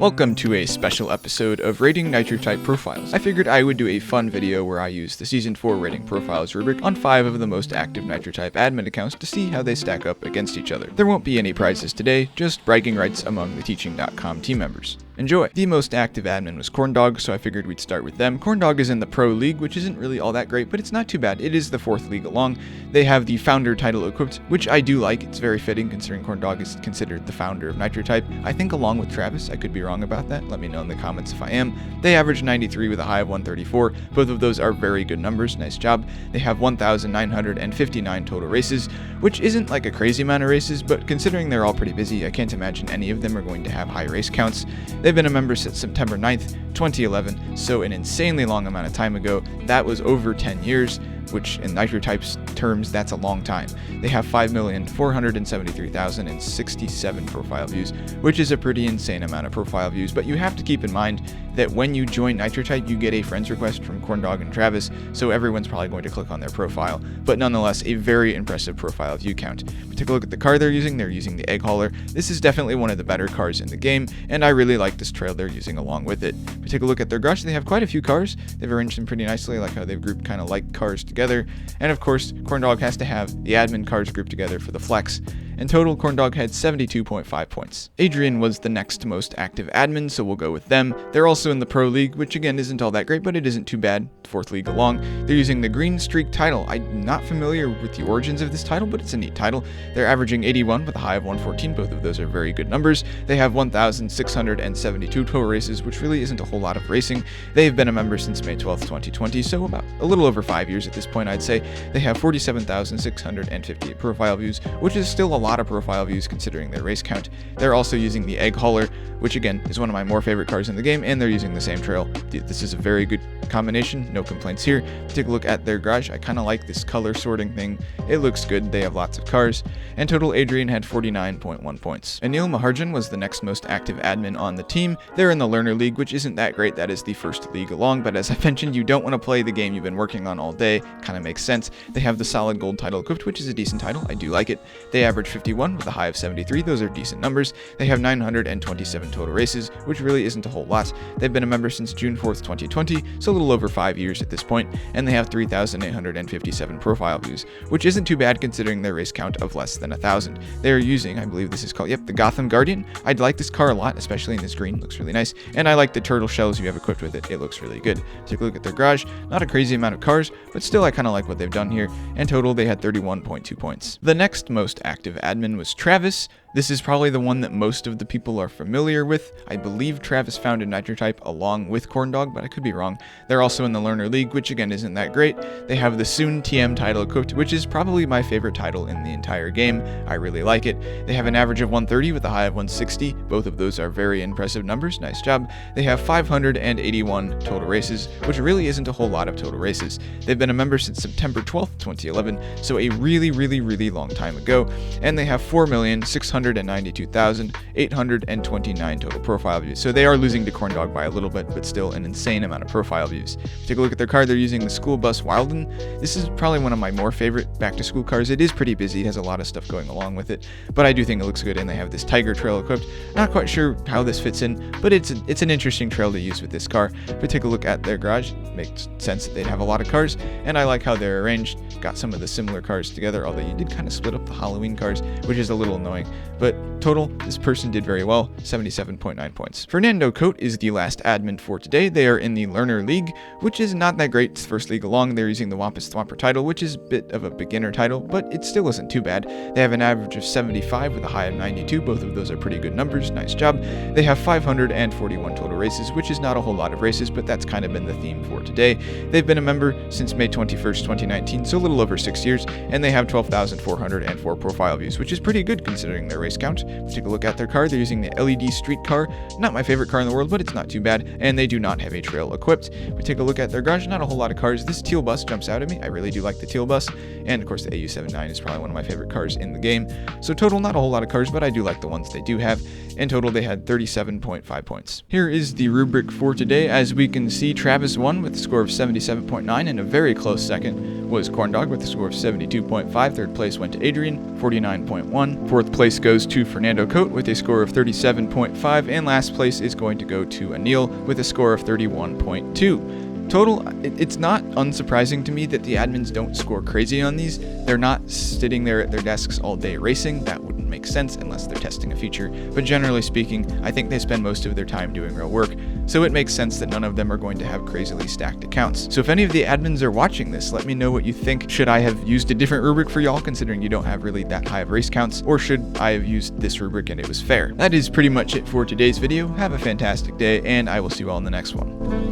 Welcome to a special episode of Rating Nitro Type Profiles. I figured I would do a fun video where I use the Season 4 Rating Profiles rubric on 5 of the most active Nitro Type admin accounts to see how they stack up against each other. There won't be any prizes today, just bragging rights among the Teaching.com team members. Enjoy! The most active admin was Corndog, so I figured we'd start with them. Corndog is in the Pro League, which isn't really all that great, but it's not too bad. It is the 4th league along. They have the Founder title equipped, which I do like. It's very fitting considering Corndog is considered the founder of Nitro Type. I think along with Travis. I could be wrong about that. Let me know in the comments if I am. They average 93 with a high of 134. Both of those are very good numbers. Nice job. They have 1,959 total races, which isn't like a crazy amount of races, but considering they're all pretty busy, I can't imagine any of them are going to have high race counts. They've been a member since September 9th, 2011, so an insanely long amount of time ago. That was over 10 years, which in Nitro Type's terms, that's a long time. They have 5,473,067 profile views, which is a pretty insane amount of profile views, but you have to keep in mind that when you join Nitro Type, you get a friends request from Corndog and Travis, so everyone's probably going to click on their profile, but nonetheless, a very impressive profile view count. If we take a look at the car they're using the Egg Hauler. This is definitely one of the better cars in the game, and I really like this trail they're using along with it. If we take a look at their garage, they have quite a few cars. They've arranged them pretty nicely, like how they've grouped kind of like cars together, and of course, Corndog has to have the admin cars grouped together for the flex. In total, Corndog had 72.5 points. Adrian was the next most active admin, so we'll go with them. They're also in the Pro League, which again isn't all that great, but it isn't too bad. 4th league along. They're using the Green Streak title. I'm not familiar with the origins of this title, but it's a neat title. They're averaging 81 with a high of 114. Both of those are very good numbers. They have 1,672 total races, which really isn't a whole lot of racing. They've been a member since May 12th, 2020, so about a little over 5 years at this point, I'd say. They have 47,658 profile views, which is still a lot of profile views considering their race count. They're also using the Egg Hauler, which again is one of my more favorite cars in the game, and they're using the same trail. This is a very good combination, no complaints here. Take a look at their garage. I kind of like this color sorting thing. It looks good. They have lots of cars. And total, Adrian had 49.1 points. Anil Maharjan was the next most active admin on the team. They're in the Learner League, which isn't that great. That is the 1st league along, but as I mentioned, you don't want to play the game you've been working on all day. Kind of makes sense. They have the Solid Gold title equipped, which is a decent title. I do like it. They average 51 with a high of 73. Those are decent numbers. They have 927 total races, which really isn't a whole lot. They've been a member since June 4th, 2020, so a little over 5 years at this point, and they have 3,857 profile views, which isn't too bad considering their race count of less than 1,000. They are using, I believe this is called, the Gotham Guardian. I like this car a lot, especially in this green. It looks really nice, and I like the turtle shells you have equipped with it. It looks really good. Take a look at their garage. Not a crazy amount of cars, but still I kind of like what they've done here. In total, they had 31.2 points. The next most active admin was Travis. This is probably the one that most of the people are familiar with. I believe Travis founded Nitro Type along with Corndog, but I could be wrong. They're also in the Learner League, which again isn't that great. They have the Soon TM title equipped, which is probably my favorite title in the entire game. I really like it. They have an average of 130 with a high of 160. Both of those are very impressive numbers. Nice job. They have 581 total races, which really isn't a whole lot of total races. They've been a member since September 12th, 2011, so a really long time ago, and they have 4,692,829 total profile views. So they are losing to Corndog by a little bit, but still an insane amount of profile views. Take a look at their car. They're using the School Bus Wilden. This is probably one of my more favorite back-to-school cars. It is pretty busy. It has a lot of stuff going along with it, but I do think it looks good, and they have this Tiger trail equipped. Not quite sure how this fits in, but it's an interesting trail to use with this car. If we take a look at their garage, it makes sense that they'd have a lot of cars, and I like how they're arranged. Got some of the similar cars together, although you did kind of split up the Halloween cars, which is a little annoying, but total, this person did very well, 77.9 points. Fernando Cote is the last admin for today. They are in the Learner League, which is not that great. It's 1st league along. They're using the Wampus Thwomper title, which is a bit of a beginner title, but it still isn't too bad. They have an average of 75 with a high of 92. Both of those are pretty good numbers. Nice job. They have 541 total races, which is not a whole lot of races, but that's kind of been the theme for today. They've been a member since May 21st, 2019, so a little over 6 years, and they have 12,404 profile views, which is pretty good considering their race count. Take a look at their car. They're using the LED Street car. Not my favorite car in the world, but it's not too bad, and they do not have a trail equipped. We take a look at their garage. Not a whole lot of cars. This teal bus jumps out at me. I really do like the teal bus, and of course the AU79 is probably one of my favorite cars in the game. So total, not a whole lot of cars, but I do like the ones they do have. In total, they had 37.5 points. Here is the rubric for today. As we can see, Travis won with a score of 77.9, and a very close second was Corndog with a score of 72.5. Third place went to Adrian, 49.1. Fourth place goes to Fernando. Fernando Cote with a score of 37.5, and last place is going to go to Anil with a score of 31.2. Total, it's not unsurprising to me that the admins don't score crazy on these. They're not sitting there at their desks all day racing. That wouldn't make sense unless they're testing a feature. But generally speaking, I think they spend most of their time doing real work, so it makes sense that none of them are going to have crazily stacked accounts. So if any of the admins are watching this, let me know what you think. Should I have used a different rubric for y'all, considering you don't have really that high of race counts, or should I have used this rubric and it was fair? That is pretty much it for today's video. Have a fantastic day, and I will see you all in the next one.